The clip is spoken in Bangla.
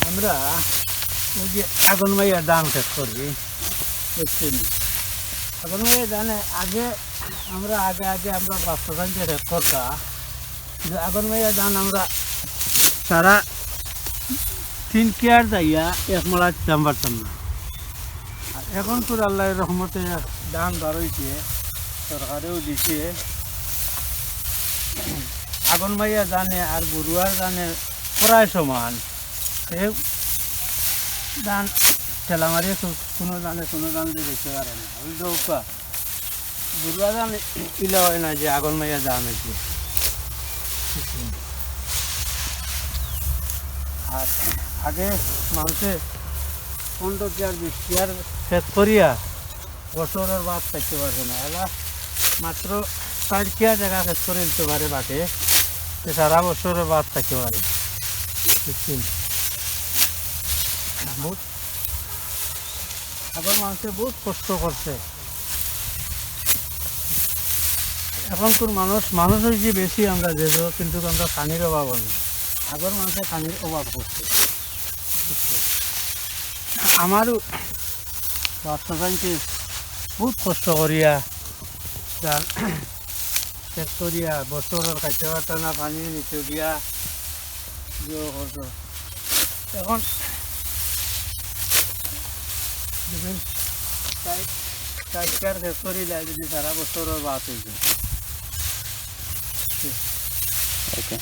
আমরা ওই যে আগুনমাইয়া ধান ক্ষেত করি, বুঝছেন? আগুনমাইয়া ধানে আমরা বাস্তবায়ন যে ক্ষেত করতাম, যে আগুনমাইয়া ধান আমরা সারা 3 কেয়ার যাইয়া 1 মালা দিতাম পারতাম না। আর এখন তো আল্লাহর রহমতে ধান বাড়ইছে, সরকারেও দিছে। আগুনমাইয়া ধানে আর বড়ুয়ার ধানে প্রায় সমান। সে ধান ঠেলা মারিয়ে কোনো ধান দিয়ে দেখতে পারে না। ওই দৌকা বড়ুয়া ধান ইলা হয় না যে আগুনমাইয়া ধান হয়েছে। আর আগে মানুষে 15 কেয়ার 20 কেয়ার ক্ষেত করিয়া বছরের বাদ পাইতে পারবে না। এলা মাত্র 4 কেয়ার জায়গা ক্ষেত করে দিতে পারে বাটে, সে সারা বছরের বাদ পাইতে পারে। বুঝছেন? বহুত আগের মানুষে বহুত কষ্ট করছে। এখনকার মানুষ হয়েছে বেশি আমরা দেশও, কিন্তু আমরা পানির অভাব নেই। আগের মানুষের পানির অভাব করছে। আমারও বাস্তবায়নকে বহুত কষ্ট করিয়া ধান ক্ষেত করিয়া বছরের খাইতে পারতাম না, পানি নিতে গিয়া করতো। এখন চার ক্ষেত করিলে যদি সারা বছরের বাদ হয়ে যায়। Okay.